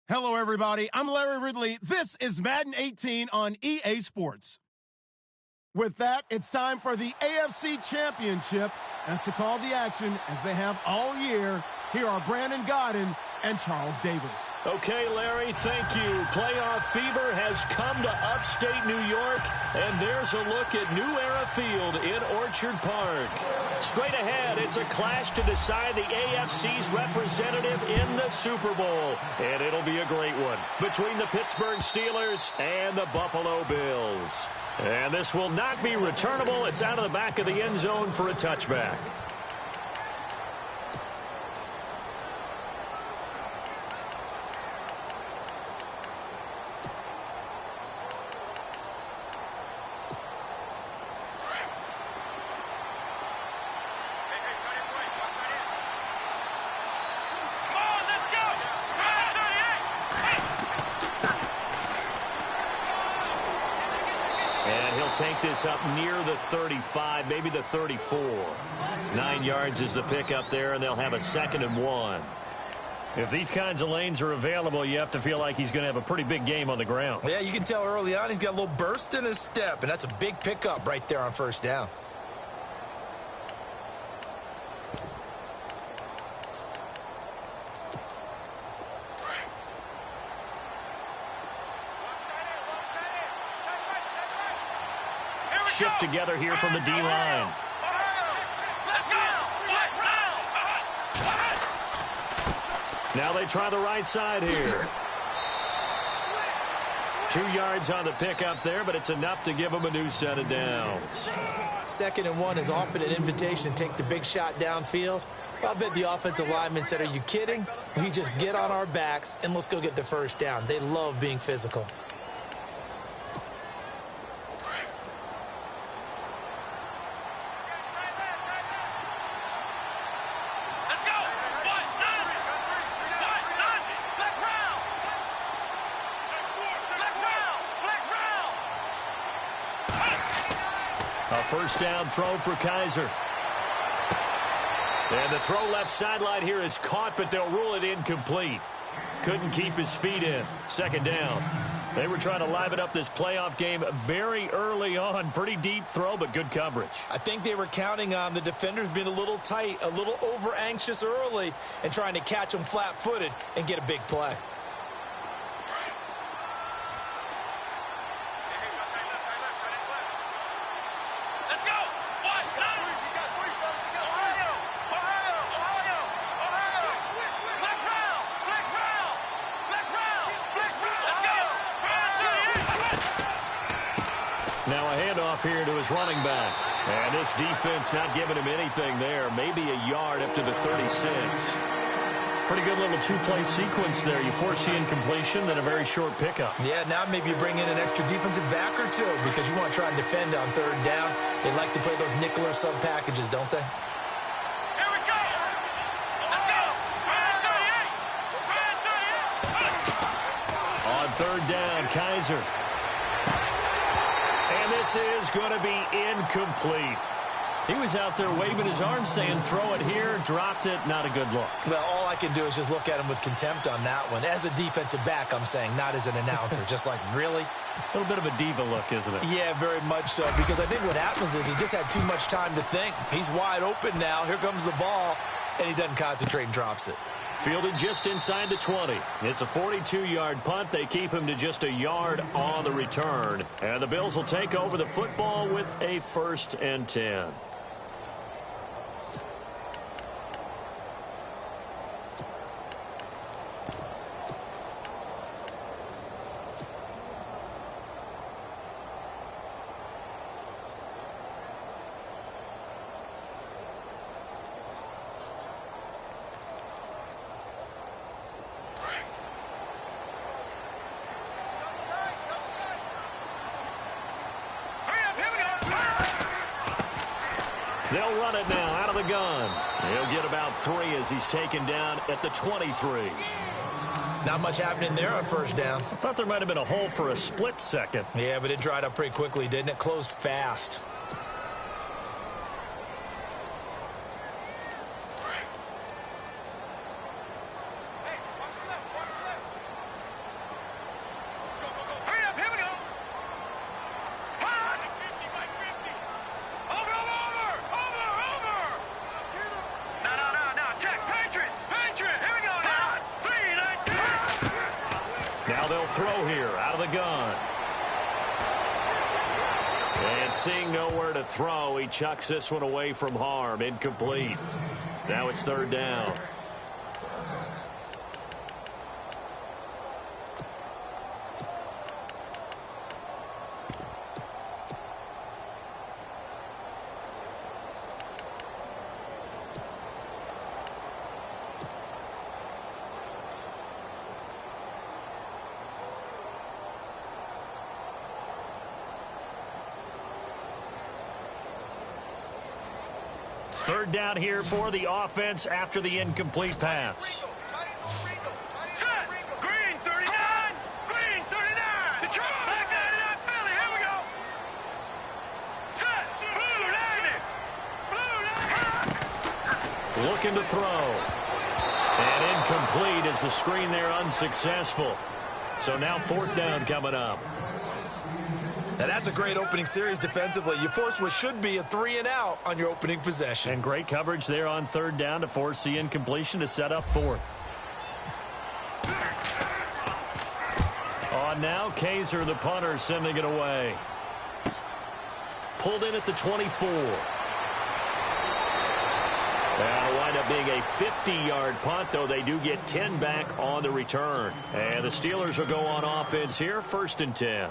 Hello, everybody. I'm Larry Ridley. This is Madden 18 on EA Sports. With that, it's time for the AFC Championship. And to call the action, as they have all year, here are Brandon Godden and Charles Davis. Okay, Larry, thank you. Playoff fever has come to upstate New York, and there's a look at New Era Field in Orchard Park. Straight ahead, it's a clash to decide the AFC's representative in the Super Bowl, and it'll be a great one between the Pittsburgh Steelers and the Buffalo Bills. And this will not be returnable. It's out of the back of the end zone for a touchback. Take this up near the 35, maybe the 34. 9 yards is the pickup there, and they'll have a 2nd and 1. If these kinds of lanes are available, you have to feel like he's going to have a pretty big game on the ground. Yeah, you can tell early on he's got a little burst in his step, and that's a big pickup right there on first down. Shift together here from the D-line. Now they try the right side here. 2 yards on the pickup there, but it's enough to give them a new set of downs. 2nd and 1 is often an invitation to take the big shot downfield. I bet the offensive lineman said, are you kidding? We just get on our backs and let's go get the first down. They love being physical. First down throw for Kaiser. And the throw left sideline here is caught, but they'll rule it incomplete. Couldn't keep his feet in. 2nd down. They were trying to liven up this playoff game very early on. Pretty deep throw, but good coverage. I think they were counting on the defenders being a little tight, a little over-anxious early, and trying to catch them flat-footed and get a big play. Now a handoff here to his running back. And this defense not giving him anything there. Maybe a yard up to the 36. Pretty good little two-play sequence there. You force the incompletion, then a very short pickup. Yeah, now maybe you bring in an extra defensive back or two because you want to try and defend on 3rd down. They like to play those nickel or sub packages, don't they? Here we go. Let's go. 38. On 3rd down, Kaiser. And this is going to be incomplete. He was out there waving his arms saying, throw it here, dropped it, not a good look. Well, all I can do is just look at him with contempt on that one. As a defensive back, I'm saying, not as an announcer. Just like, really? A little bit of a diva look, isn't it? Yeah, very much so, because I think what happens is he just had too much time to think. He's wide open now. Here comes the ball, and he doesn't concentrate and drops it. Fielded just inside the 20. It's a 42-yard punt. They keep him to just a yard on the return. And the Bills will take over the football with a 1st and 10. They'll run it now out of the gun. He'll get about 3 as he's taken down at the 23. Not much happening there on 1st down. I thought there might have been a hole for a split second. Yeah, but it dried up pretty quickly, didn't it? Closed fast. Now they'll throw here out of the gun. And seeing nowhere to throw, he chucks this one away from harm. Incomplete. Now it's third down. Third down here for the offense after the incomplete pass. Set. Green 39. Green 39. Detroit. Back out of that Philly. Here we go. Set. Blue 90. Blue 90. Looking to throw. And incomplete as the screen there unsuccessful. So now fourth down coming up. Now that's a great opening series defensively. You force what should be a 3-and-out on your opening possession. And great coverage there on third down to force the incompletion to set up fourth. On now, Kaiser, the punter, sending it away. Pulled in at the 24. That'll wind up being a 50-yard punt, though they do get 10 back on the return. And the Steelers will go on offense here, 1st and 10.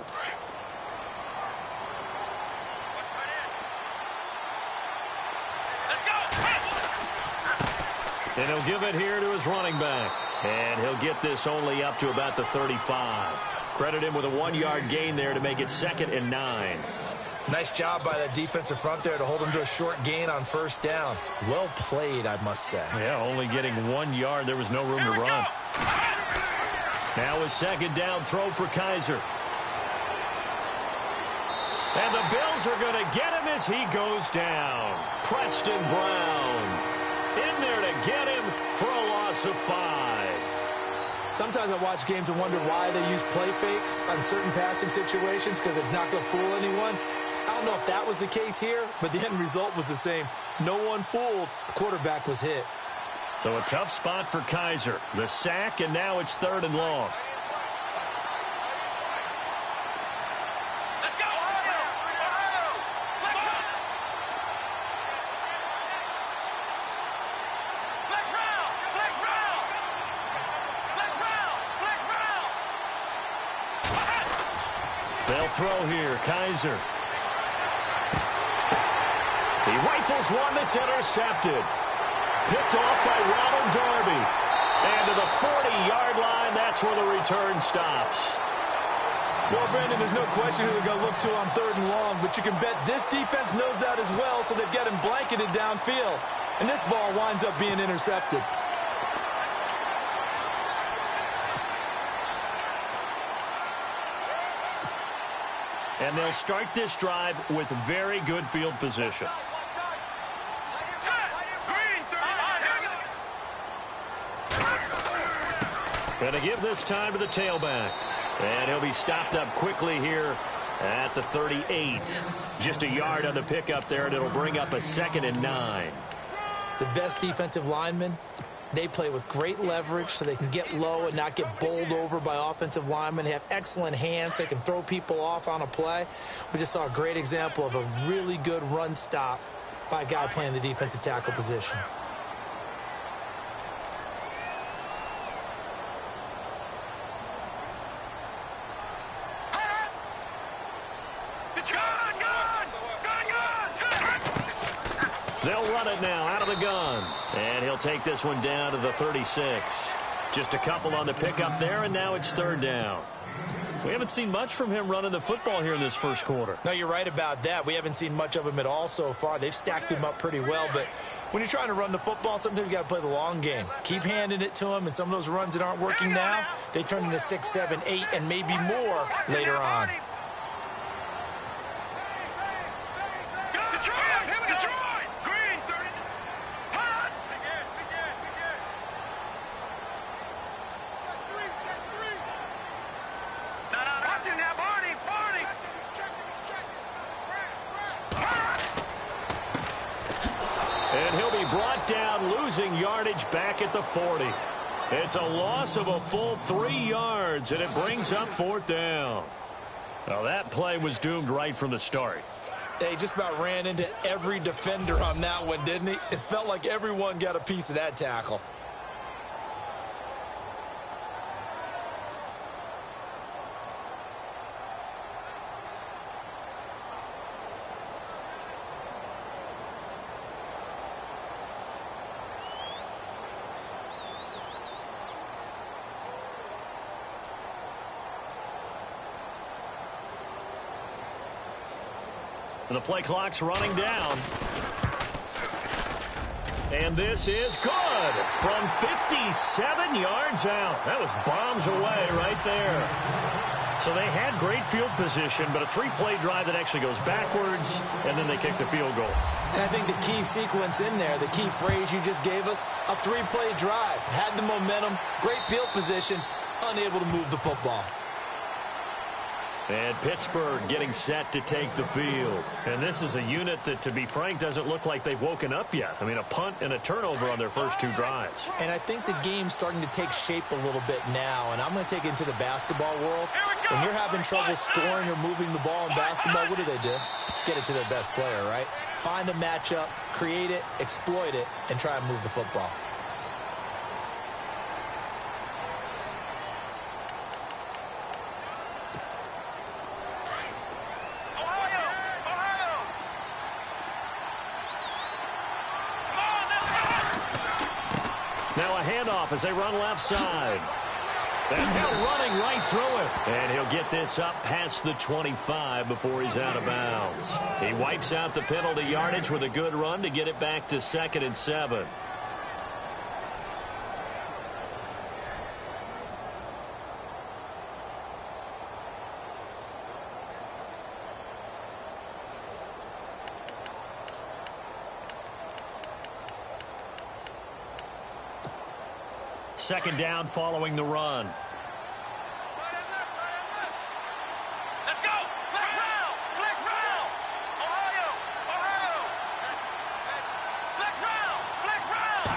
And he'll give it here to his running back. And he'll get this only up to about the 35. Credit him with a 1-yard gain there to make it 2nd and 9. Nice job by that defensive front there to hold him to a short gain on first down. Well played, I must say. Yeah, only getting 1 yard. There was no room to run. Now a second down throw for Kaiser. And the Bills are going to get him as he goes down. Preston Brown in there to get him for a loss of 5. Sometimes I watch games and wonder why they use play fakes on certain passing situations because it's not going to fool anyone. I don't know if that was the case here, but the end result was the same. No one fooled. The quarterback was hit. So a tough spot for Kaiser. The sack, and now it's 3rd and long. They'll throw here. Kaiser. He rifles one that's intercepted. Picked off by Ronald Darby. And to the 40-yard line, that's where the return stops. Well, Brandon, there's no question who they're going to look to on 3rd and long, but you can bet this defense knows that as well, so they've got him blanketed downfield. And this ball winds up being intercepted. And they'll start this drive with very good field position. Going to give this time to the tailback. And he'll be stopped up quickly here at the 38. Just a yard on the pickup there, and it'll bring up a 2nd and 9. The best defensive linemen, they play with great leverage so they can get low and not get bowled over by offensive linemen. They have excellent hands. They can throw people off on a play. We just saw a great example of a really good run stop by a guy playing the defensive tackle position. They'll run it now out of the gun. And he'll take this one down to the 36. Just a couple on the pickup there, and now it's 3rd down. We haven't seen much from him running the football here in this first quarter. No, you're right about that. We haven't seen much of him at all so far. They've stacked him up pretty well, but when you're trying to run the football, sometimes you got to play the long game. Keep handing it to him, and some of those runs that aren't working now, they turn into 6, 7, 8, and maybe more later on. And he'll be brought down, losing yardage back at the 40. It's a loss of a full 3 yards, and it brings up 4th down. Well, that play was doomed right from the start. They just about ran into every defender on that one, didn't he? It felt like everyone got a piece of that tackle. The play clock's running down. And this is good from 57 yards out. That was bombs away right there. So they had great field position, but a 3-play drive that actually goes backwards, and then they kick the field goal. And I think the key sequence in there, the key phrase you just gave us, a 3-play drive. Had the momentum, great field position, unable to move the football. And Pittsburgh getting set to take the field. And this is a unit that, to be frank, doesn't look like they've woken up yet. I mean, a punt and a turnover on their first 2 drives. And I think the game's starting to take shape a little bit now. And I'm going to take it into the basketball world. When you're having trouble scoring or moving the ball in basketball, what do? Get it to their best player, right? Find a matchup, create it, exploit it, and try and move the football. Now a handoff as they run left side. And he'll running right through it. And he'll get this up past the 25 before he's out of bounds. He wipes out the penalty yardage with a good run to get it back to 2nd and 7. Second down following the run. Let's go! Flex round! Flex round! Ohio! Ohio! Flex round! Flex round!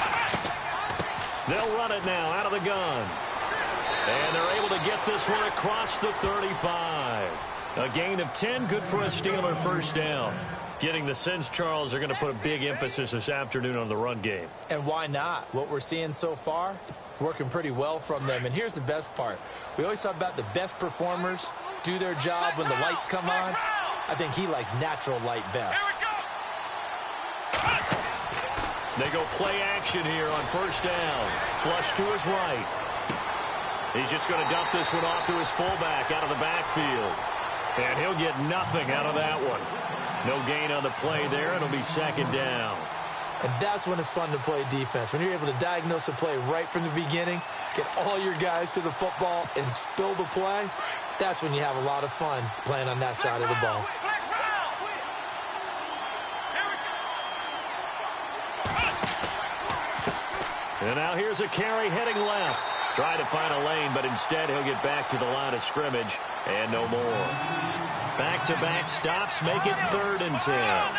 They'll run it now out of the gun. And they're able to get this one across the 35. A gain of 10, good for a Steeler first down. Getting the sense, Charles, they're going to put a big emphasis this afternoon on the run game. And why not? What we're seeing so far, it's working pretty well from them. And here's the best part. We always talk about the best performers do their job when the lights come on. I think he likes natural light best. They go play action here on first down. Flush to his right. He's just going to dump this one off to his fullback out of the backfield. And he'll get nothing out of that one. No gain on the play there. It'll be second down. And that's when it's fun to play defense. When you're able to diagnose a play right from the beginning, get all your guys to the football, and spill the play, that's when you have a lot of fun playing on that side of the ball. And now here's a carry heading left. Try to find a lane, but instead he'll get back to the line of scrimmage and no more. Back-to-back stops make it 3rd and 10.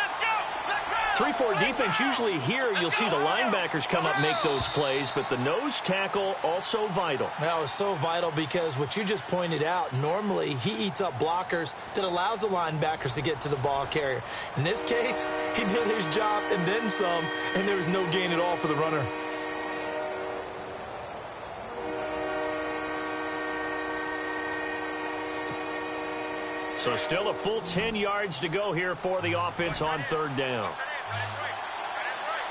3-4 defense, usually here you'll see the linebackers come up make those plays, but the nose tackle also vital. That was so vital because what you just pointed out, normally he eats up blockers that allows the linebackers to get to the ball carrier. In this case, he did his job and then some, and there was no gain at all for the runner. So still a full 10 yards to go here for the offense on 3rd down.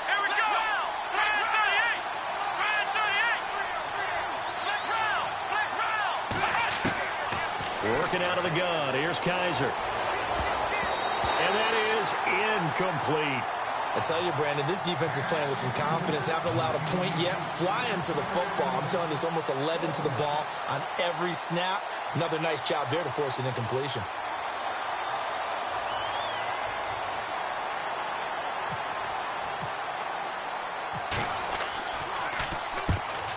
Here we go! Flex 38! Flex 38! Flex round! Flex round! Working out of the gun. Here's Kaiser. And that is incomplete. I tell you, Brandon, this defense is playing with some confidence. Haven't allowed a point yet. Flying to the football. I'm telling you, it's almost 11 to the ball on every snap. Another nice job there to force an incompletion.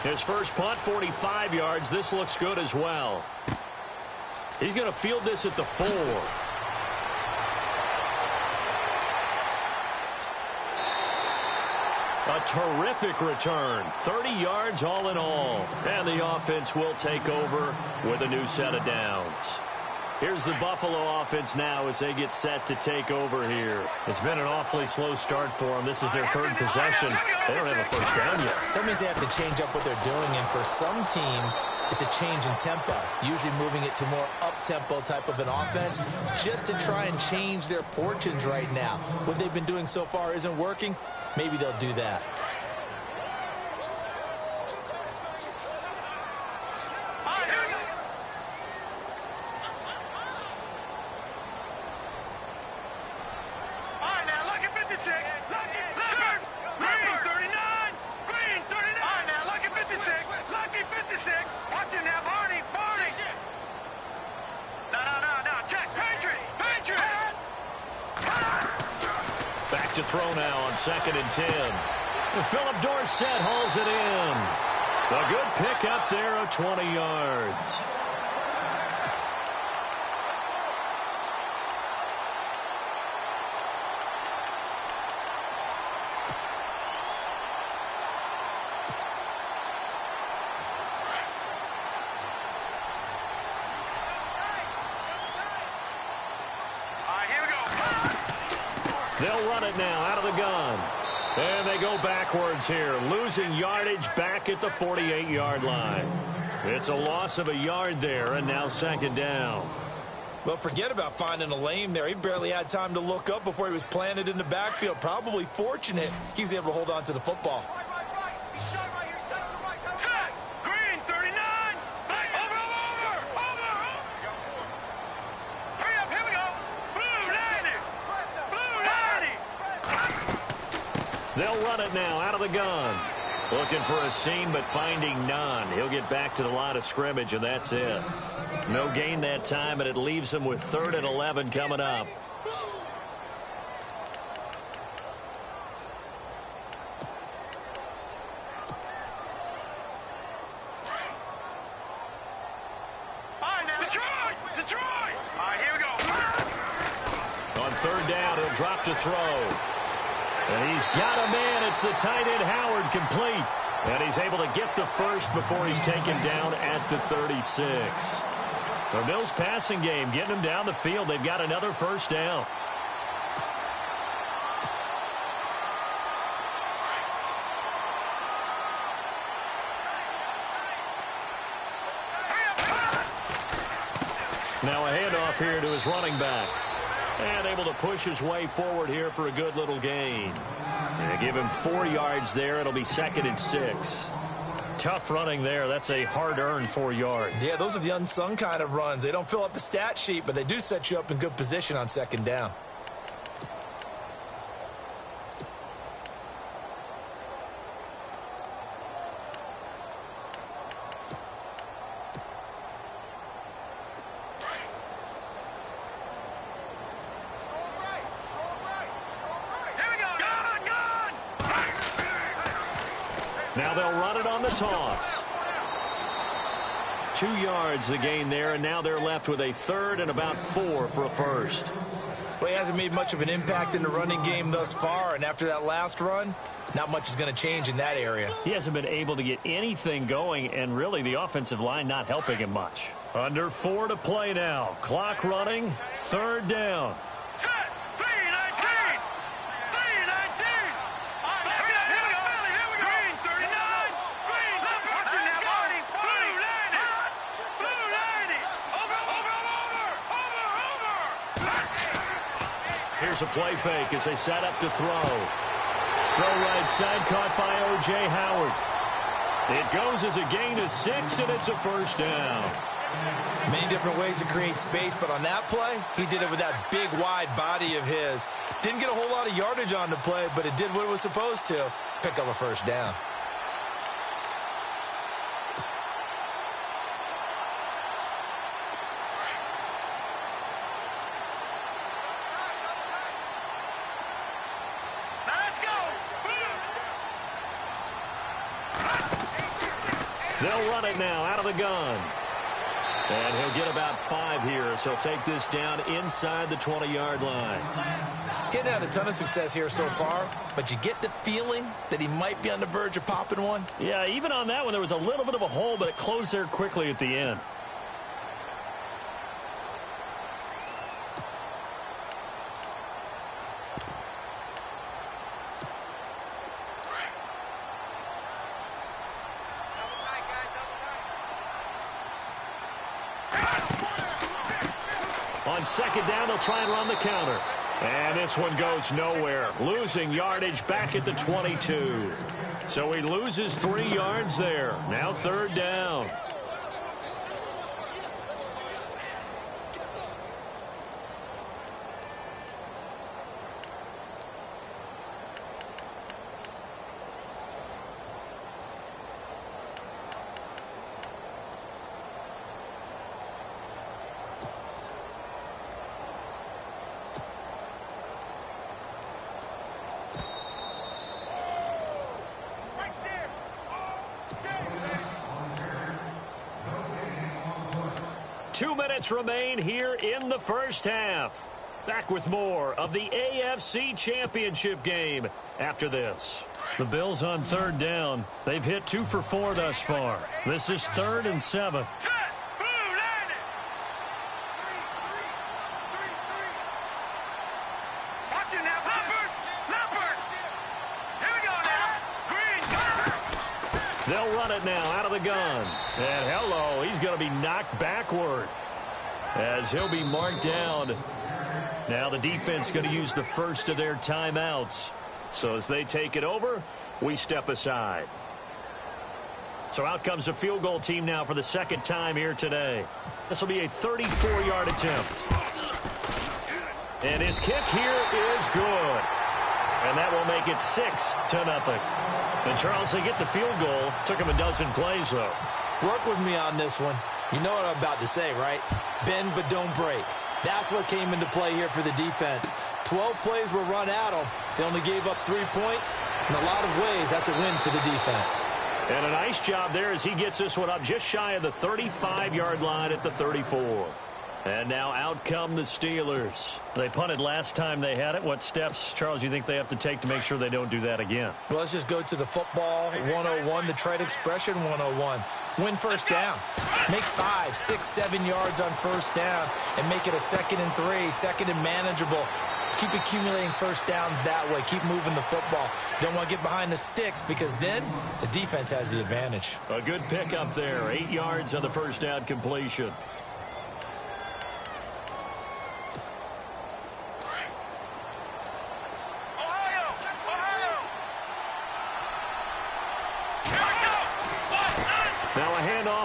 His first punt, 45 yards. This looks good as well. He's going to field this at the 4. A terrific return. 30 yards all in all. And the offense will take over with a new set of downs. Here's the Buffalo offense now as they get set to take over here. It's been an awfully slow start for them. This is their third possession. They don't have a first down yet. So that means they have to change up what they're doing. And for some teams, it's a change in tempo. Usually moving it to more up-tempo type of an offense just to try and change their fortunes right now. What they've been doing so far isn't working. Maybe they'll do that. To throw now on 2nd and 10. And Philip Dorsett hauls it in. A good pick up there of 20 yards. They'll run it now out of the gun. And they go backwards here, losing yardage back at the 48-yard line. It's a loss of a yard there, and now 2nd down. Well, forget about finding a lane there. He barely had time to look up before he was planted in the backfield. Probably fortunate he was able to hold on to the football. They'll run it now out of the gun. Looking for a seam, but finding none. He'll get back to the line of scrimmage, and that's it. No gain that time, and it leaves him with 3rd and 11 coming up. Detroit! All right, here we go. On 3rd down, he'll drop to throw. And he's got a man. It's the tight end Howard, complete. And he's able to get the first before he's taken down at the 36. The Bills passing game getting them down the field. They've got another first down. Now a handoff here to his running back. And able to push his way forward here for a good little gain. And give him 4 yards there. It'll be 2nd and 6. Tough running there. That's a hard-earned 4 yards. Yeah, those are the unsung kind of runs. They don't fill up the stat sheet, but they do set you up in good position on 2nd down. Now they'll run it on the toss. 2 yards the gain there, and now they're left with a 3rd and about 4 for a first. Well, he hasn't made much of an impact in the running game thus far, and after that last run, not much is going to change in that area. He hasn't been able to get anything going, and really the offensive line not helping him much. Under 4 to play now. Clock running, 3rd down. Here's a play fake as they set up to throw. Throw right side, caught by O.J. Howard. It goes as a gain of 6, and it's a first down. Many different ways to create space, but on that play, he did it with that big, wide body of his. Didn't get a whole lot of yardage on the play, but it did what it was supposed to. Pick up a first down. They'll run it now out of the gun. And he'll get about 5 here, so he'll take this down inside the 20-yard line. Getting had a ton of success here so far, but you get the feeling that he might be on the verge of popping one. Yeah, even on that one, there was a little bit of a hole, but it closed there quickly at the end. On second down, they'll try and run the counter. And this one goes nowhere. Losing yardage back at the 22. So he loses 3 yards there. Now third down. Remain here in the first half. Back with more of the AFC Championship game after this. The Bills on third down. They've hit 2 for 4 thus far. This is 3rd and 7. They'll run it now out of the gun. And hello, he's going to be knocked backward as he'll be marked down. Now the defense going to use the first of their timeouts. So as they take it over, we step aside. So out comes a field goal team now for the second time here today. This will be a 34-yard attempt. And his kick here is good. And that will make it 6-0. And Charles, they get the field goal. Took him a dozen plays, though. Work with me on this one. You know what I'm about to say, right? Bend but don't break. That's what came into play here for the defense. 12 plays were run at them. They only gave up 3 points. In a lot of ways, that's a win for the defense. And a nice job there as he gets this one up just shy of the 35-yard line at the 34. And now out come the Steelers. They punted last time they had it. What steps, Charles, do you think they have to take to make sure they don't do that again? Well, let's just go to the football 101, the trade expression 101. Win first down. Make 5, 6, 7 yards on first down and make it a 2nd and 3, 2nd and manageable. Keep accumulating first downs that way. Keep moving the football. You don't want to get behind the sticks because then the defense has the advantage. A good pickup there. 8 yards on the first down completion.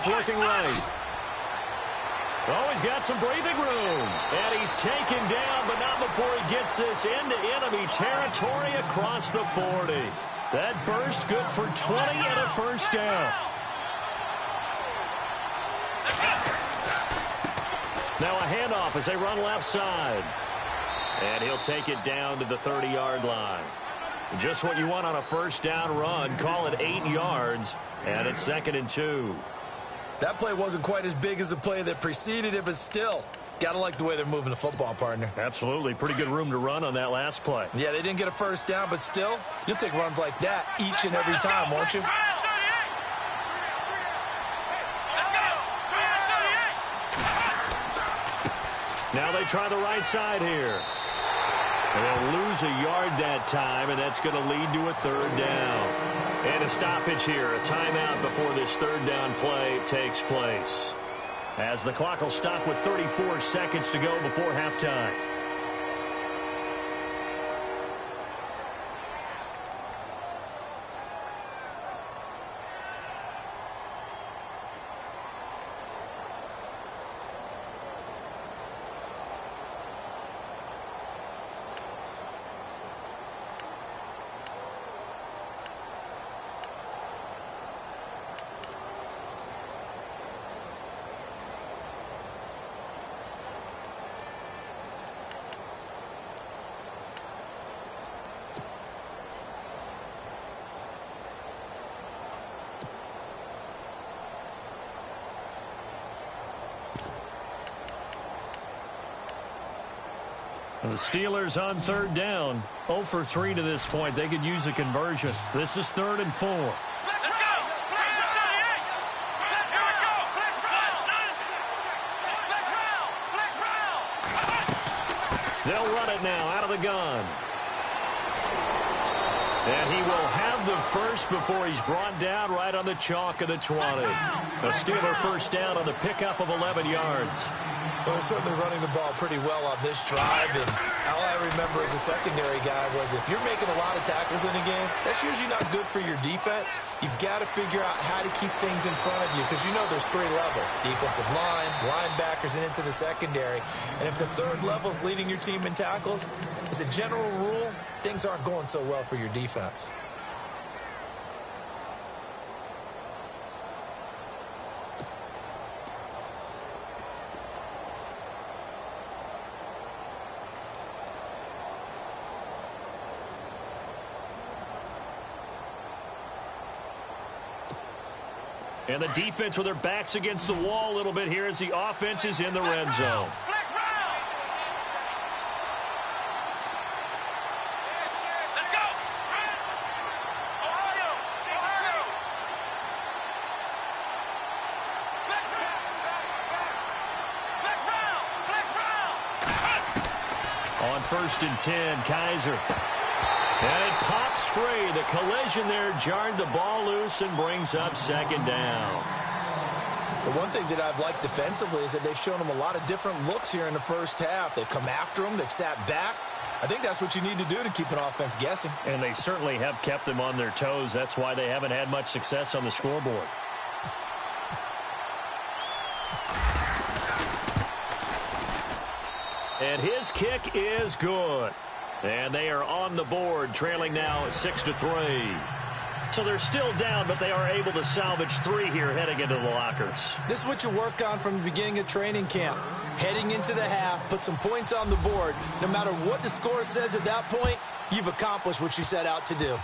Looking right. Oh, he's got some breathing room. And he's taken down, but not before he gets this into enemy territory across the 40. That burst good for 20 and a first down. Now a handoff as they run left side. And he'll take it down to the 30-yard line. Just what you want on a first down run. Call it 8 yards. And it's 2nd and 2. That play wasn't quite as big as the play that preceded it, but still, got to like the way they're moving the football, partner. Absolutely. Pretty good room to run on that last play. Yeah, they didn't get a first down, but still, you'll take runs like that each and every time, won't you? Now they try the right side here. And they'll lose a yard that time, and that's going to lead to a 3rd down. And a stoppage here, a timeout before this 3rd down play takes place. As the clock will stop with 34 seconds to go before halftime. The Steelers on third down. 0 for 3 to this point. They could use a conversion. This is 3rd and 4. They'll run it now out of the gun. And he will have the first before he's brought down right on the chalk of the 20. A Steeler first down on the pickup of 11 yards. Well, they're certainly running the ball pretty well on this drive. And all I remember as a secondary guy was if you're making a lot of tackles in a game, that's usually not good for your defense. You've got to figure out how to keep things in front of you because you know there's 3 levels: defensive line, linebackers, and into the secondary. And if the 3rd level is leading your team in tackles, as a general rule, things aren't going so well for your defense. And the defense with their backs against the wall a little bit here as the offense is in the red zone. On 1st and 10, Kaiser. And it pops free. The collision there jarred the ball loose and brings up 2nd down. The one thing that I've liked defensively is that they've shown them a lot of different looks here in the first half. They've come after them. They've sat back. I think that's what you need to do to keep an offense guessing. And they certainly have kept them on their toes. That's why they haven't had much success on the scoreboard. And his kick is good. And they are on the board, trailing now 6-3. So they're still down, but they are able to salvage 3 here heading into the lockers. This is what you work on from the beginning of training camp. Heading into the half, put some points on the board. No matter what the score says at that point, you've accomplished what you set out to do.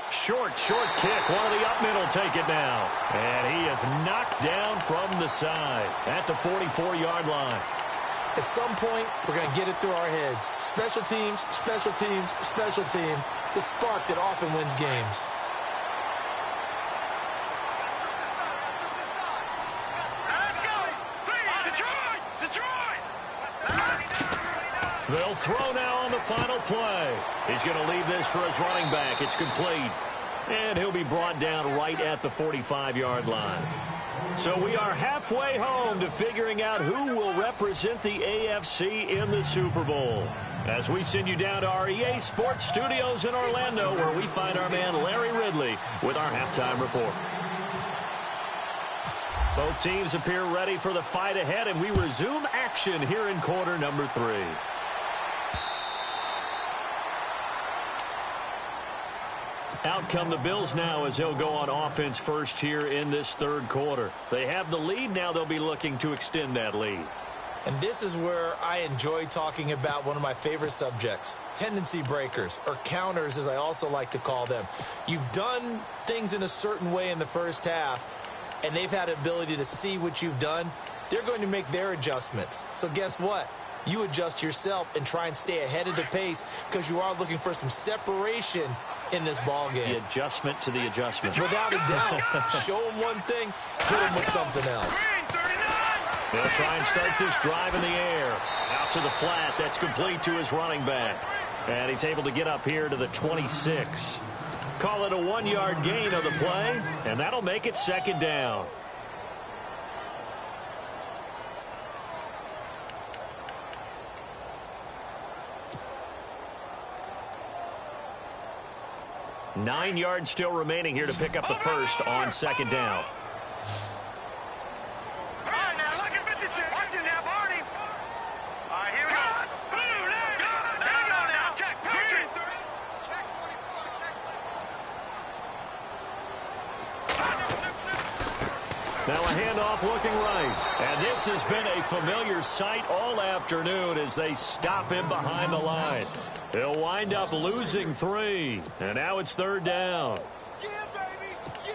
Short kick. One of the up middle take it now. And he is knocked down from the side at the 44-yard line. At some point, we're going to get it through our heads. Special teams, special teams, special teams. The spark that often wins games. Let's go! Detroit! They'll throw now on the final play. He's going to leave this for his running back. It's complete. And he'll be brought down right at the 45-yard line. So we are halfway home to figuring out who will represent the AFC in the Super Bowl. As we send you down to our EA Sports Studios in Orlando, where we find our man Larry Ridley with our halftime report. Both teams appear ready for the fight ahead, and we resume action here in quarter number 3. Out come the Bills now as they'll go on offense first here in this 3rd quarter. They have the lead. Now they'll be looking to extend that lead. And this is where I enjoy talking about one of my favorite subjects, tendency breakers, or counters as I also like to call them. You've done things in a certain way in the first half, and they've had the ability to see what you've done. They're going to make their adjustments. So guess what? You adjust yourself and try and stay ahead of the pace because you are looking for some separation in this ball game. The adjustment to the adjustment. Without a doubt. Show them one thing, hit them with something else. They'll try and start this drive in the air. Out to the flat. That's complete to his running back. And he's able to get up here to the 26. Call it a 1-yard gain of the play, and that'll make it 2nd down. Nine yards still remaining here to pick up the first on 2nd down. All right, now, look at 56. Watch it now, Barney. All right, here we go. Blue, left. There you go now. Check. Watch it. Check 24. Check. Now a handoff looking right. And this has been a familiar sight all afternoon as they stop him behind the line. He'll wind up losing 3. And now it's 3rd down. Yeah, baby. Yeah.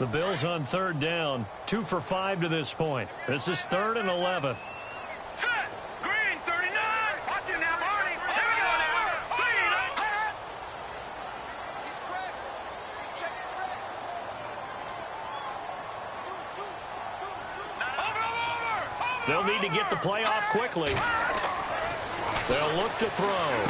The Bills on third down, 2 for 5 to this point. This is 3rd and 11. Set. Green 39. Watch it now, Barney. Here we go now. Clean up. He's crashing. He's checking track. Over. They'll need to get the play off quickly. They'll look to throw.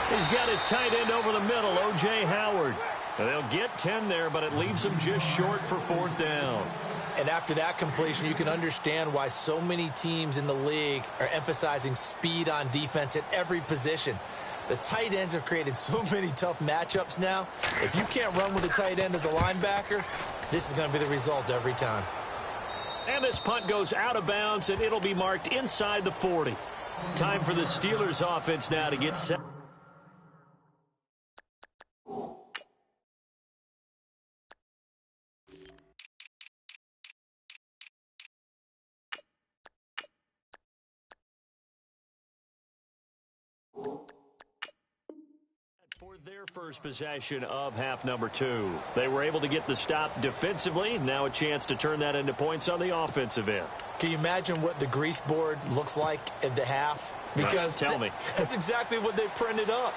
He's got his tight end over the middle, O.J. Howard. They'll get 10 there, but it leaves them just short for 4th down. And after that completion, you can understand why so many teams in the league are emphasizing speed on defense at every position. The tight ends have created so many tough matchups now. If you can't run with a tight end as a linebacker, this is going to be the result every time. And this punt goes out of bounds, and it'll be marked inside the 40. Time for the Steelers offense now to get set. For their first possession of half number 2. They were able to get the stop defensively. Now a chance to turn that into points on the offensive end. Can you imagine what the grease board looks like at the half? Because tell me. That's exactly what they printed up.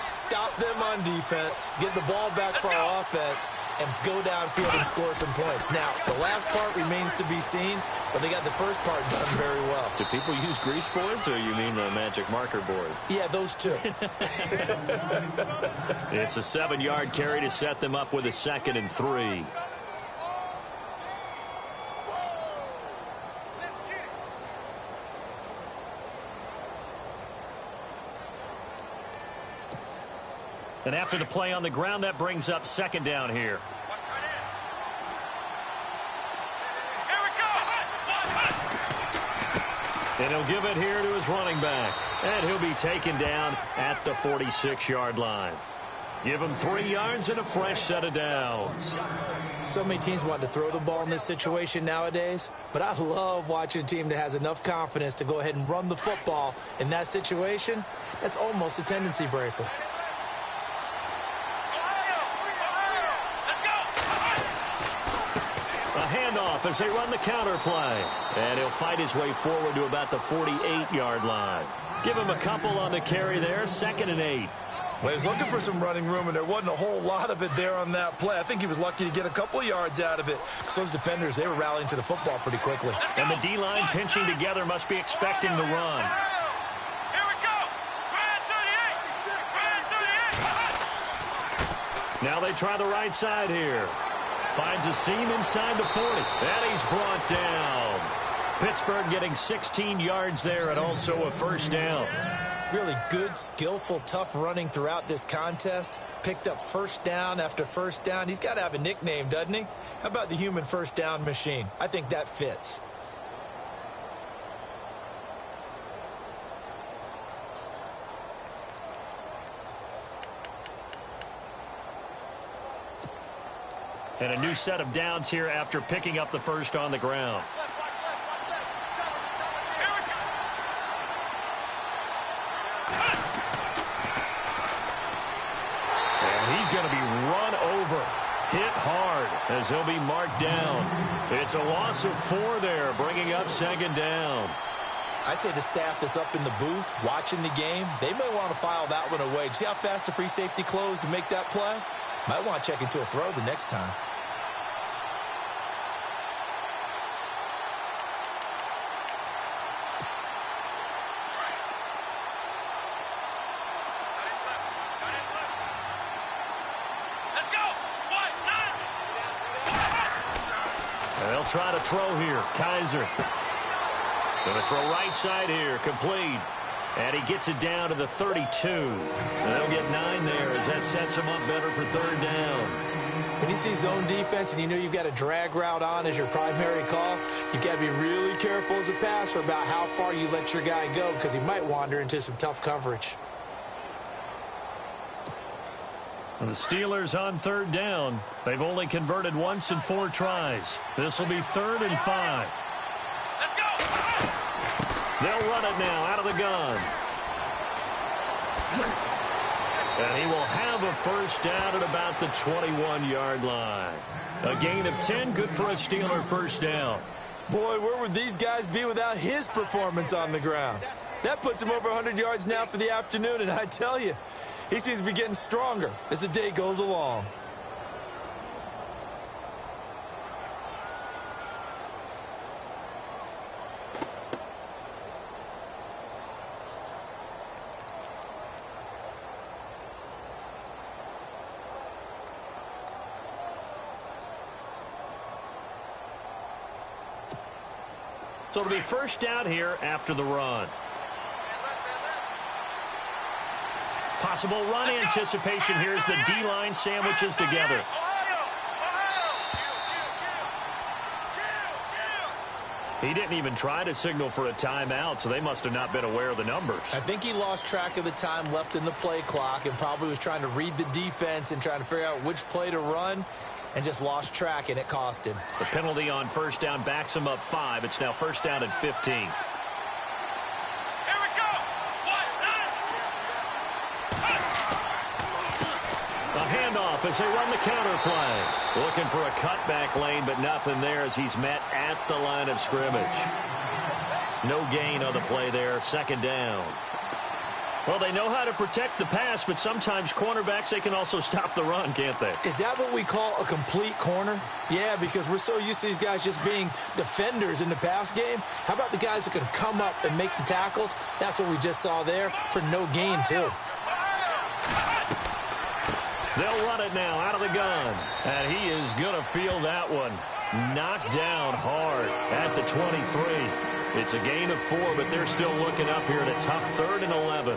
Stop them on defense, get the ball back for our offense, and go downfield and score some points. Now, the last part remains to be seen, but they got the first part done very well. Do people use grease boards, or you mean the magic marker boards? Yeah, those two. It's a 7-yard carry to set them up with a 2nd and 3. And after the play on the ground, that brings up 2nd down here. Here we go. And he'll give it here to his running back. And he'll be taken down at the 46-yard line. Give him 3 yards and a fresh set of downs. So many teams want to throw the ball in this situation nowadays, but I love watching a team that has enough confidence to go ahead and run the football. In that situation, that's almost a tendency breaker. A handoff as they run the counter play. And he'll fight his way forward to about the 48-yard line. Give him a couple on the carry there, 2nd and 8. Well, he was looking for some running room, and there wasn't a whole lot of it there on that play. I think he was lucky to get a couple of yards out of it. Because those defenders, they were rallying to the football pretty quickly. And the D-line pinching together must be expecting the run. Here we go. Grand 38. Now they try the right side here. Finds a seam inside the 40. And he's brought down. Pittsburgh getting 16 yards there and also a 1st down. Really good, skillful, tough running throughout this contest. Picked up 1st down after 1st down. He's got to have a nickname, doesn't he? How about the human 1st down machine? I think that fits. And a new set of downs here after picking up the 1st on the ground. And he's going to be run over, hit hard as he'll be marked down. It's a loss of 4 there, bringing up 2nd down. I'd say the staff that's up in the booth watching the game, they may want to file that one away. See how fast the free safety closed to make that play? Might want to check into a throw the next time. They'll try to throw here. Kaiser. Going to throw right side here. Complete. And he gets it down to the 32. And they'll get 9 there as that sets him up better for 3rd down. When you see zone defense and you know you've got a drag route on as your primary call, you've got to be really careful as a passer about how far you let your guy go because he might wander into some tough coverage. And the Steelers on 3rd down. They've only converted once in 4 tries. This will be 3rd and 5. Let's go. They'll run it now out of the gun. And he will have a first down at about the 21-yard line. A gain of 10, good for a Steeler first down. Boy, where would these guys be without his performance on the ground? That puts him over 100 yards now for the afternoon, and I tell you, he seems to be getting stronger as the day goes along. So it'll be first down here after the run. Possible run anticipation here as the D-line sandwiches together. He didn't even try to signal for a timeout, so they must have not been aware of the numbers. I think he lost track of the time left in the play clock and probably was trying to read the defense and trying to figure out which play to run, and just lost track, and it cost him. The penalty on first down backs him up 5. It's now first down at 15. Here we go. A handoff as they run the counter play. Looking for a cutback lane, but nothing there as he's met at the line of scrimmage. No gain on the play there. Second down. Well, they know how to protect the pass, but sometimes cornerbacks, they can also stop the run, can't they? Is that what we call a complete corner? Yeah, because we're so used to these guys just being defenders in the pass game. How about the guys who can come up and make the tackles? That's what we just saw there for no gain, too. They'll run it now out of the gun. And he is going to feel that one. Knocked down hard at the 23. It's a gain of 4, but they're still looking up here at a tough 3rd and 11.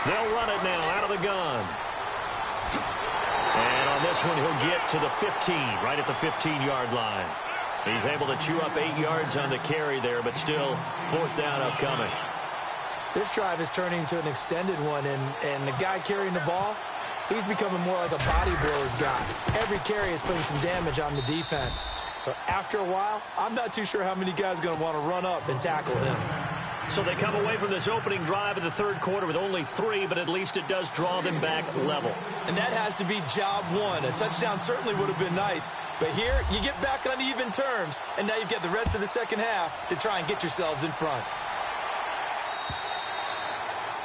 They'll run it now out of the gun. And on this one, he'll get to the 15, right at the 15-yard line. He's able to chew up 8 yards on the carry there, but still 4th down upcoming. This drive is turning into an extended one, and the guy carrying the ball, he's becoming more like a body blows guy. Every carry is putting some damage on the defense. So after a while, I'm not too sure how many guys are going to want to run up and tackle him. So they come away from this opening drive in the 3rd quarter with only 3, but at least it does draw them back level. And that has to be job 1. A touchdown certainly would have been nice. But here, you get back on even terms, and now you've got the rest of the second half to try and get yourselves in front.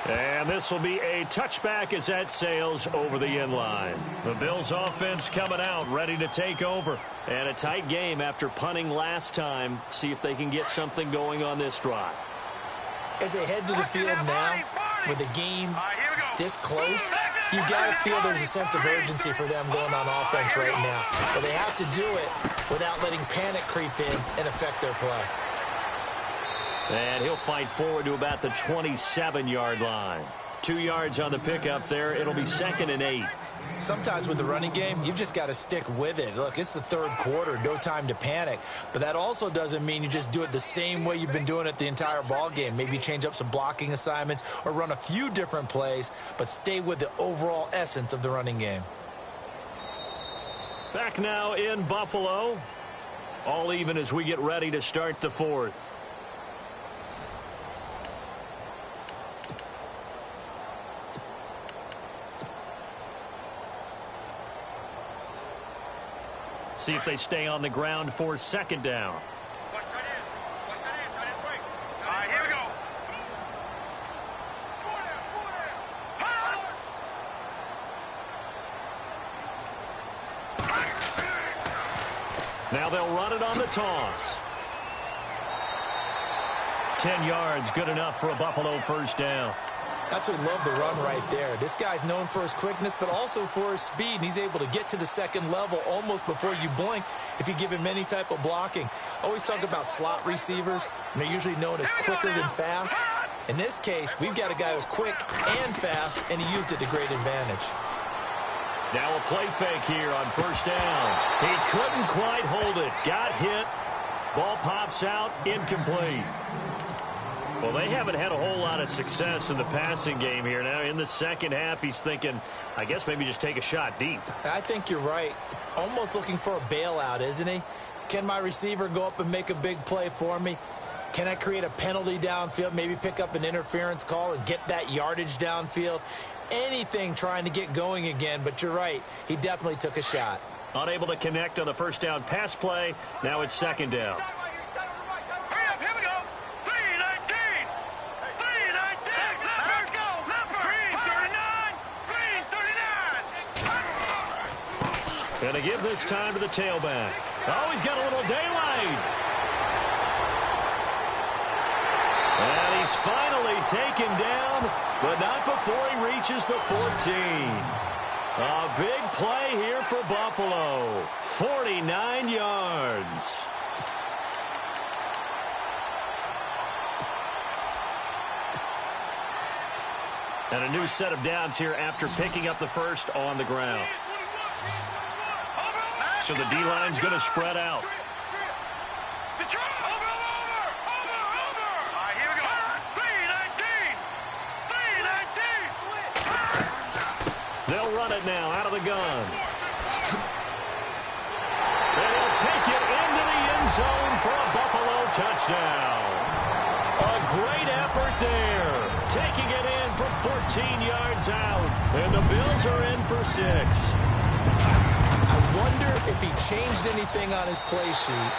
And this will be a touchback as that sails over the end line. The Bills offense coming out, ready to take over. And a tight game after punting last time. See if they can get something going on this drive. As they head to the field now, with the game this close, you got to feel there's a sense of urgency for them going on offense right now. But they have to do it without letting panic creep in and affect their play. And he'll fight forward to about the 27-yard line. 2 yards on the pickup there. It'll be 2nd and 8. Sometimes with the running game, you've just got to stick with it. Look, it's the 3rd quarter, no time to panic. But that also doesn't mean you just do it the same way you've been doing it the entire ball game. Maybe change up some blocking assignments or run a few different plays, but stay with the overall essence of the running game. Back now in Buffalo. All even as we get ready to start the 4th. See if they stay on the ground for 2nd down. Watch tight end. Watch tight end. Tight end's break. All right, here we go. Now they'll run it on the toss. 10 yards, good enough for a Buffalo first down. Absolutely love the run right there. This guy's known for his quickness, but also for his speed, and he's able to get to the 2nd level almost before you blink if you give him any type of blocking. Always talk about slot receivers, and they're usually known as quicker than fast. In this case, we've got a guy who's quick and fast, and he used it to great advantage. Now a play fake here on first down. He couldn't quite hold it. Got hit. Ball pops out, incomplete. Well, they haven't had a whole lot of success in the passing game here. Now, in the second half, he's thinking, I guess maybe just take a shot deep. I think you're right. Almost looking for a bailout, isn't he? Can my receiver go up and make a big play for me? Can I create a penalty downfield, maybe pick up an interference call and get that yardage downfield? Anything trying to get going again, but you're right. He definitely took a shot. Unable to connect on the first down pass play. Now it's second down. Hurry up, here we go. 319. 319. Let's go. Green 39. Green 39. Going to give this time to the tailback. Oh, he's got a little daylight. And he's finally taken down, but not before he reaches the 14. A big play here for Buffalo. 49 yards. And a new set of downs here after picking up the first on the ground. So the D-line's going to spread out. They'll run it now out of the gun. And he'll take it into the end zone for a Buffalo touchdown. A great effort there. Taking it in from 14 yards out. And the Bills are in for 6. I wonder if he changed anything on his play sheet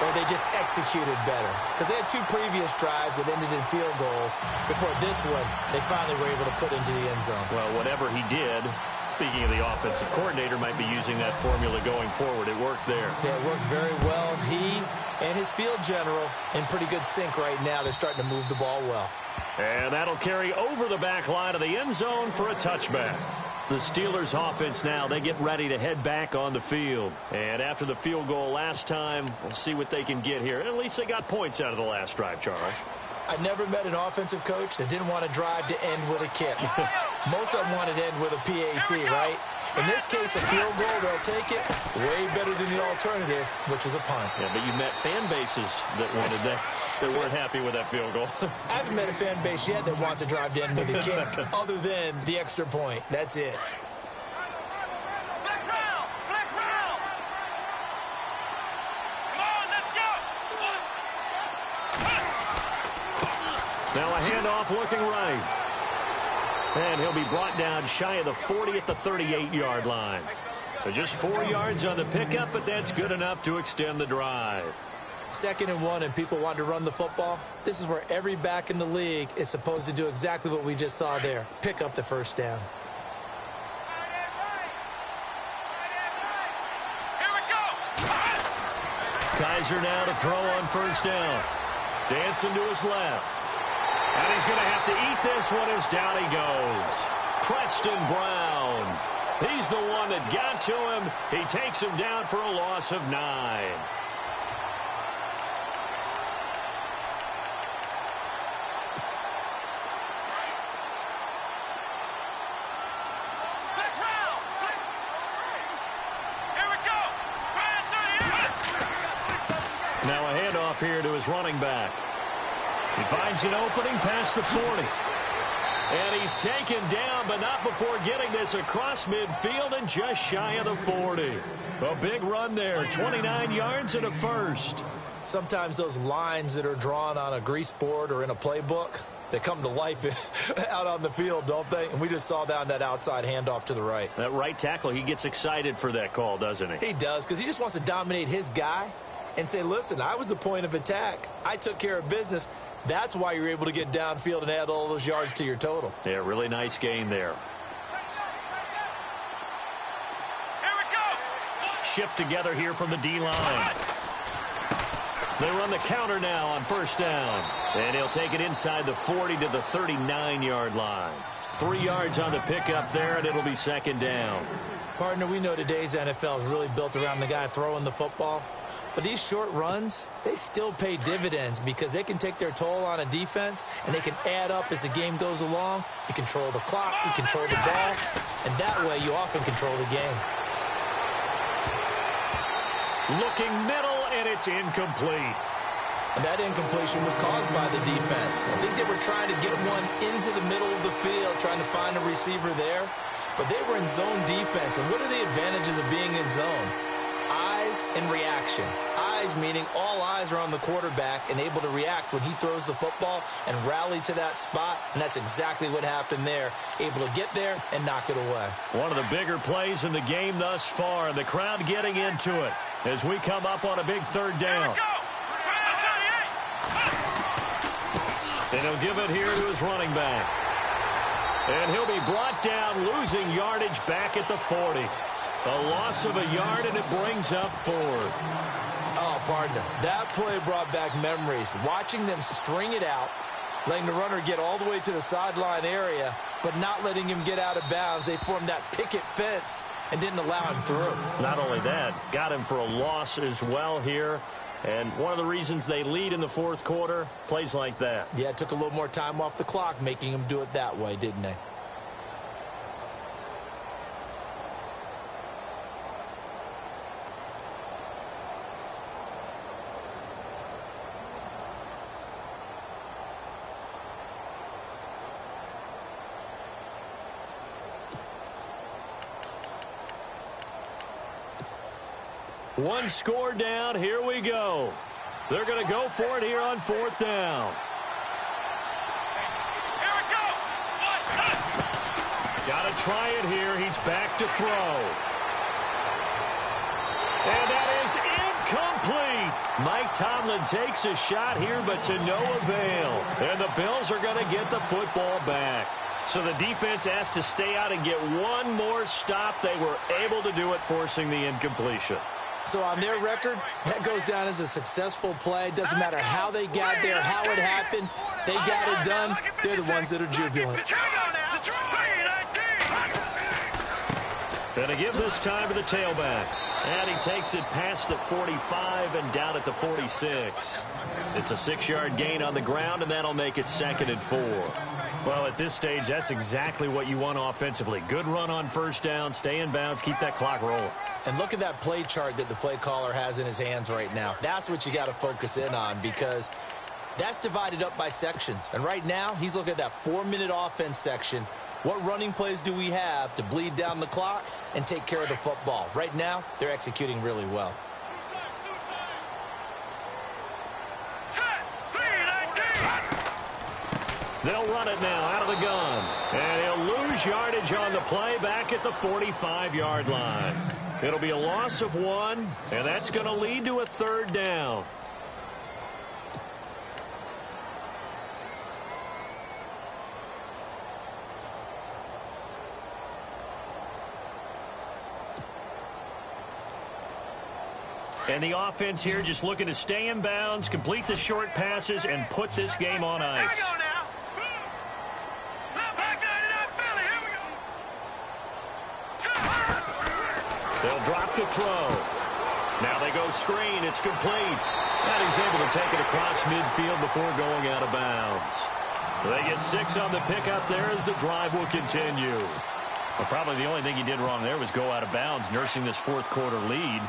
or they just executed better. Because they had 2 previous drives that ended in field goals. Before this one, they finally were able to put into the end zone. Well, whatever he did, speaking of the offensive coordinator, might be using that formula going forward. It worked there. Yeah, it worked very well. He and his field general in pretty good sync right now. They're starting to move the ball well. And that'll carry over the back line of the end zone for a touchback. The Steelers offense now, they get ready to head back on the field. And after the field goal last time, we'll see what they can get here. At least they got points out of the last drive, Charles. I never met an offensive coach that didn't want to drive to end with a kick. Most of them wanted to end with a PAT, right? In this case, a field goal, they'll take it way better than the alternative, which is a punt. Yeah, but you met fan bases that wanted that, that weren't happy with that field goal. I haven't met a fan base yet that wants to drive to end with a kick, other than the extra point. That's it. Flex round. Flex round. Come on, let's go. Now a handoff looking right. And he'll be brought down shy of the 40 at the 38-yard line. Just 4 yards on the pickup, but that's good enough to extend the drive. 2nd and 1, and people want to run the football. This is where every back in the league is supposed to do exactly what we just saw there. Pick up the first down. Here we go. Kaiser now to throw on first down. Dancing to his left. And he's going to have to eat this one as down he goes. Preston Brown. He's the one that got to him. He takes him down for a loss of 9. Here we go. Now a handoff here to his running back. He finds an opening past the 40. And he's taken down, but not before getting this across midfield and just shy of the 40. A big run there, 29 yards and a first. Sometimes those lines that are drawn on a grease board or in a playbook, they come to life out on the field, don't they? And we just saw that on that outside handoff to the right. That right tackle, he gets excited for that call, doesn't he? He does, because he just wants to dominate his guy and say, listen, I was the point of attack. I took care of business. That's why you're able to get downfield and add all those yards to your total. Yeah, really nice gain there. Here we go. Shift together here from the D-line. They run the counter now on first down. And he'll take it inside the 40 to the 39-yard line. 3 yards on the pickup there, and it'll be second down. Partner, we know today's NFL is really built around the guy throwing the football. But these short runs, they still pay dividends because they can take their toll on a defense and they can add up as the game goes along. You control the clock, you control the ball, and that way you often control the game. Looking middle and it's incomplete. And that incompletion was caused by the defense. I think they were trying to get one into the middle of the field, trying to find a receiver there. But they were in zone defense. And what are the advantages of being in zone? Eyes and reaction. Eyes meaning all eyes are on the quarterback and able to react when he throws the football and rally to that spot. And that's exactly what happened there. Able to get there and knock it away. One of the bigger plays in the game thus far. And the crowd getting into it as we come up on a big third down. And he'll give it here to his running back. And he'll be brought down, losing yardage back at the 40. A loss of a yard, and it brings up fourth. Oh, partner, that play brought back memories. Watching them string it out, letting the runner get all the way to the sideline area, but not letting him get out of bounds. They formed that picket fence and didn't allow him through. Not only that, got him for a loss as well here. And one of the reasons they lead in the fourth quarter, plays like that. Yeah, it took a little more time off the clock, making them do it that way, didn't they? One score down. Here we go. They're going to go for it here on fourth down. Here it goes. Got to try it here. He's back to throw. And that is incomplete. Mike Tomlin takes a shot here, but to no avail. And the Bills are going to get the football back. So the defense has to stay out and get one more stop. They were able to do it, forcing the incompletion. So on their record, that goes down as a successful play. Doesn't matter how they got there, how it happened. They got it done. They're the ones that are jubilant. Going to give this time to the tailback. And he takes it past the 45 and down at the 46. It's a 6-yard gain on the ground, and that'll make it 2nd and 4. Well, at this stage, that's exactly what you want offensively. Good run on first down, stay in bounds, keep that clock rolling. And look at that play chart that the play caller has in his hands right now. That's what you got to focus in on, because that's divided up by sections. And right now, he's looking at that 4-minute offense section. What running plays do we have to bleed down the clock and take care of the football? Right now, they're executing really well. They'll run it now out of the gun. And he'll lose yardage on the play back at the 45-yard line. It'll be a loss of 1, and that's going to lead to a 3rd down. And the offense here just looking to stay in bounds, complete the short passes, and put this game on ice. They'll drop the throw. Now they go screen. It's complete. And he's able to take it across midfield before going out of bounds. They get 6 on the pickup there as the drive will continue. Well, probably the only thing he did wrong there was go out of bounds, nursing this fourth quarter lead.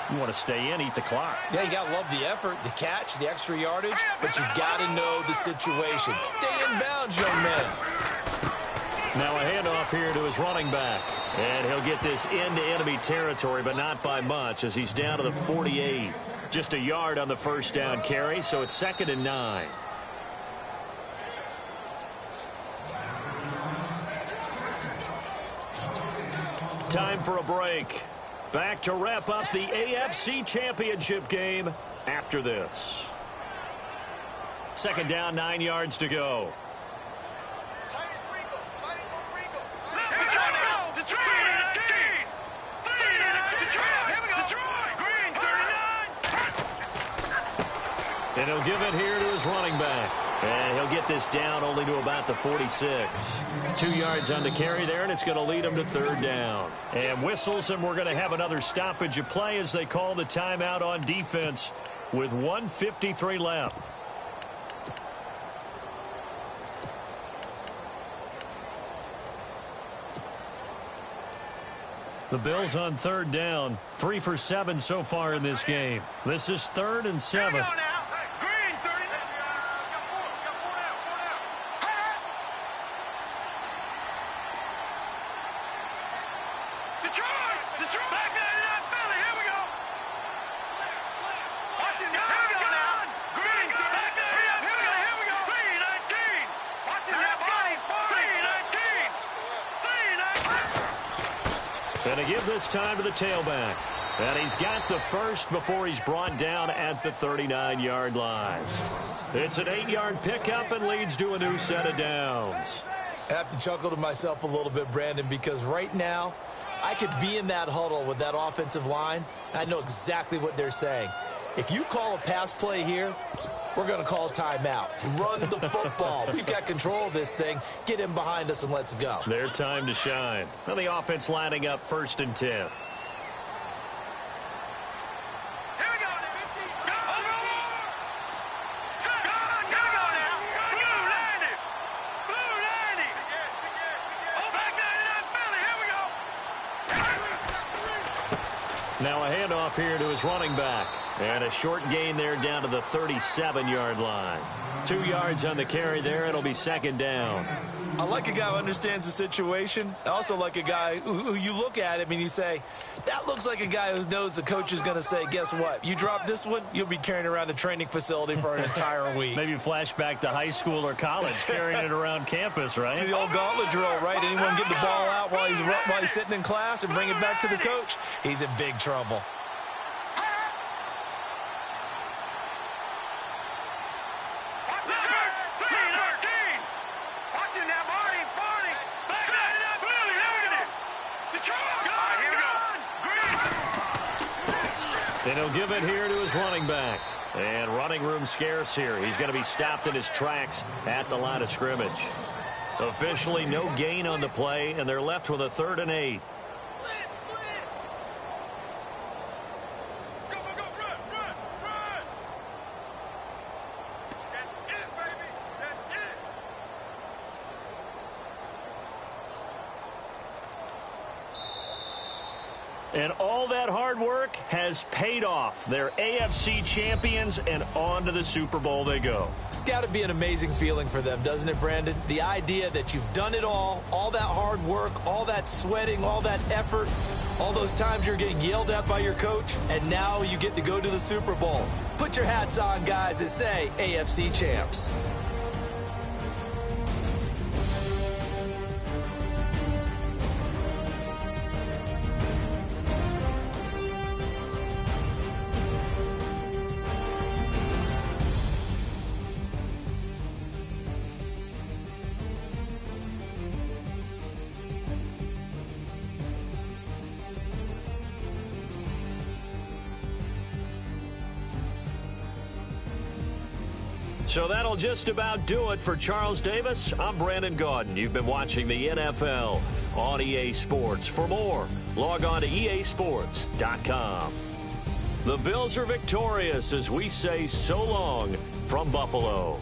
You want to stay in, eat the clock. Yeah, you got to love the effort, the catch, the extra yardage, but you got to know the situation. Stay in bounds, young man. Now a handoff here to his running back. And he'll get this into enemy territory, but not by much, as he's down to the 48. Just a yard on the first down carry, so it's 2nd and 9. Time for a break. Back to wrap up the AFC Championship game after this. 2nd down, 9 yards to go. And he'll give it here to his running back. And he'll get this down only to about the 46. 2 yards on the carry there, and it's going to lead him to 3rd down. And whistles, and we're going to have another stoppage of play as they call the timeout on defense with 1:53 left. The Bills on third down, 3 for 7 so far in this game. This is 3rd and 7. Here we go now. Green, 30. Detroit, back 99 Philly. Here we go. Watch it now. Here we go now. Green, back 99 Philly. Here we go. 3-19. Watch it now. 3-19. 3-19. And to give this time to the tailback. And he's got the first before he's brought down at the 39-yard line. It's an 8-yard pickup and leads to a new set of downs. I have to chuckle to myself a little bit, Brandon, because right now I could be in that huddle with that offensive line, and I know exactly what they're saying. If you call a pass play here, we're going to call a timeout. Run the football. We've got control of this thing. Get him behind us and let's go. Their time to shine. Now the offense lining up 1st and 10. Here we go. Go. Set. Go now. Blue 90. Blue 90. Oh, back 99 Philly. Here we go. Now a handoff here to his running back. And a short gain there down to the 37-yard line. 2 yards on the carry there. It'll be 2nd down. I like a guy who understands the situation. I also like a guy who you look at him and you say, that looks like a guy who knows the coach is going to say, guess what? You drop this one, you'll be carrying around a training facility for an entire week. Maybe flashback to high school or college, carrying it around campus, right? The old gauntlet drill, right? Anyone get the ball out while he's sitting in class and bring it back to the coach? He's in big trouble. And he'll give it here to his running back. And running room scarce here. He's going to be stopped in his tracks at the line of scrimmage. Officially no gain on the play, and they're left with a 3rd and 8. And all that hard work has paid off. They're AFC champions, and on to the Super Bowl they go. It's got to be an amazing feeling for them, doesn't it, Brandon? The idea that you've done it all that hard work, all that sweating, all that effort, all those times you're getting yelled at by your coach, and now you get to go to the Super Bowl. Put your hats on, guys, and say AFC champs. So that'll just about do it for Charles Davis. I'm Brandon Gaudin. You've been watching the NFL on EA Sports. For more, log on to easports.com. The Bills are victorious as we say so long from Buffalo.